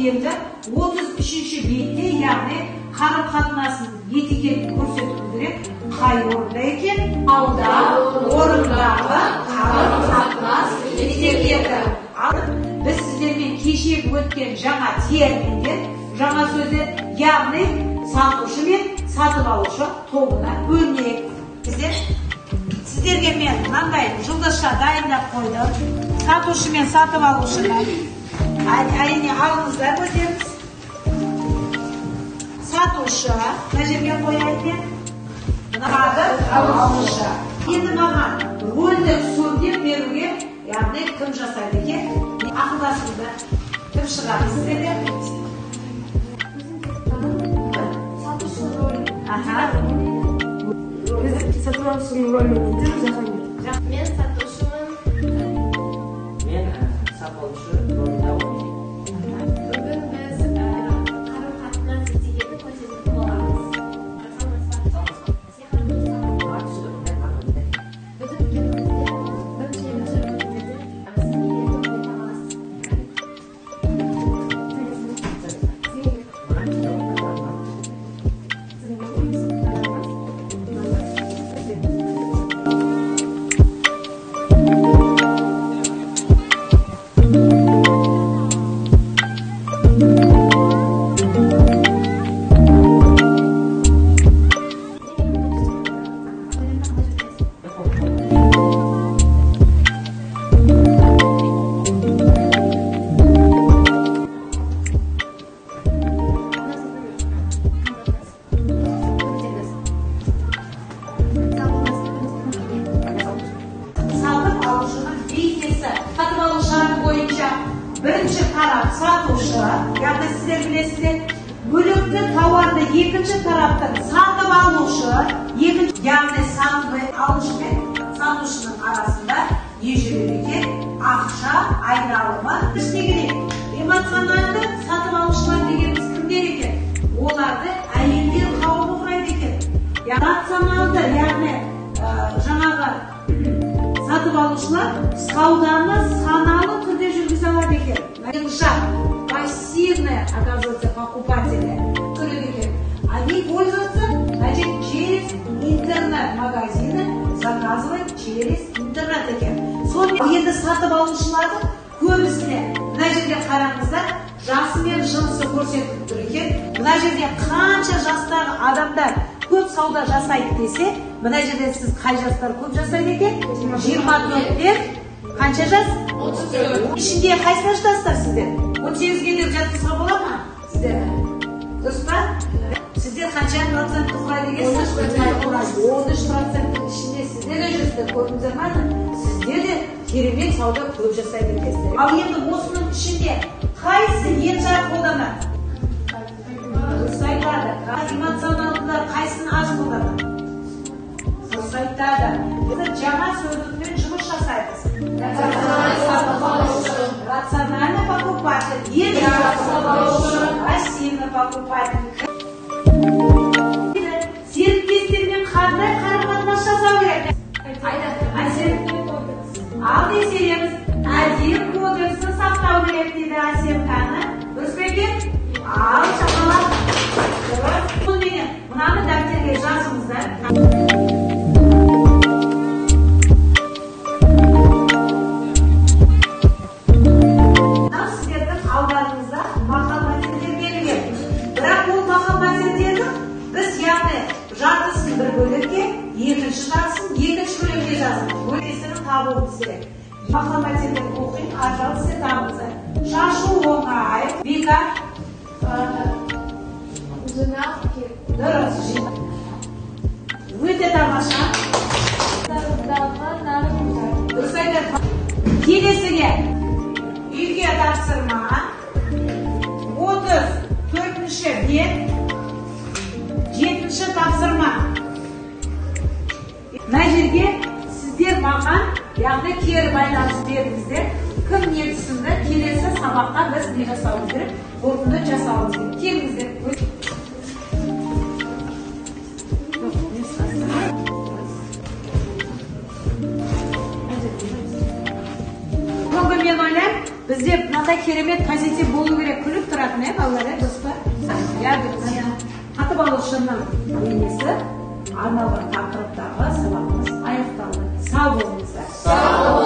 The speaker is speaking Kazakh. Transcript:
енді 33-ші бетте, яғни қарым-қатынасын етекетін көрсетіп білдіреді. Қай орында екен? Алда орындағы қарым-қатынас етекеті. Біз сіздермен кешегі өткен жаңа терминдер, жаңа сөздер, яғни сатушы мен сатып алушы тобына бөлінеді. Сіздерге мен мынандай жұлдызша дайындап қойдым. Сатушы мен сатып алушыны әрине алыңыздар өздеріңіз. Сатушы, мына жерге қояйын. Сатып алушы. Енді маған рөлдік сөйлеп беруге, яғни кім жасайды екен? Ақылдасыңыздар. Кім шығады сіздерге? Biz satın alışının rolünü gidiyoruz efendim. Ben satışımın satışı rolünde oynayayım. bugün biz karım-katınaz etiketi koşuluk olamiz. Birinci taraf satушы, яғни сіздер білесіздер, бөлікті тауарды екінші тараптан сатып алушы, яғни сатып алушы мен сатушының арасында не жүреді екен? Ақша айналымы ішіне келеді. Эмоционалды сатып алушылар дегеніміз кімдер екен? Оларды әйелдер қауымы құрайды екен. Рационалды, яғни жаңағы сатып алушылар сауданы саналы түрде жүргізе алады екен. Пассивные, оказывается, покупатели. Они пользуются, значит, через интернет-магазины, заказывают через интернет екен. Сонымен енді сатып алушылардың көбісіне мына жерге қараңыздар, жасы мен жынысы көрсетіп тұр екен. Мына жерде қанша жастағы адамдар көп сауда жасайды десе, мына жерде сіз қай жастар көп жасайды екен? 24-тен қанша жас? 34. Ішінде қайсына жатасыздар сіздер? 38-ге деп жатқызға бола ма? Сіздер? Дұрыс па? Сіздер қанша процентті құрайды екенсіз? 13%-тің ішінде сіздер де жүрсіздер, көрдіңіздер ме? Сіздер де керемет сауда көп жасайды екенсіздер. Ал енді осының ішінде қайсысы ең жарық қолданады? Дұрыс айтады. Эмоционалдылар қайсысын аз қолданады? Дұрыс айтады. Жаңа сөйлеумен жұмыс жасаймыз. Рациональный покупатель, пассивный покупатель. Серіктестермен қандай қарым-қатынас жасау керек? Ал десеңіз, әдеп кодексін сақтау керек дейді Әсемтаны. Дұрыс па екен? Ал шақалар. Мынаны дәптерге жазыңыздар. Екінші жартысын екінші бөлімге жазып, бөлесінің табуымыз керек. Мақал мәтелдерді оқиын, ажал сіздер табыңыздар. Шашу оңай, бекар, дұрыс жинақ. Өте тамаша. Дұрыс айтады. Келесіге үйге тапсырма. 34-ші бет, 7-ші тапсырма. Мына жерге сіздер маған, яғни кері байланыс беріңіздер. Кім не түсінді, келесі сабаққа біз не жасауымыз керек, қорытынды жасауымыз керек. Келіңіздер. Бүгінгі мен ойлаймын, Bizde mындай керемет позитив болу керек, күліп тұратын балалар, достар. Я қатып алушының бейнесі арналған тақырыптағы сабағымыз аяқталды. Сау болыңыздар.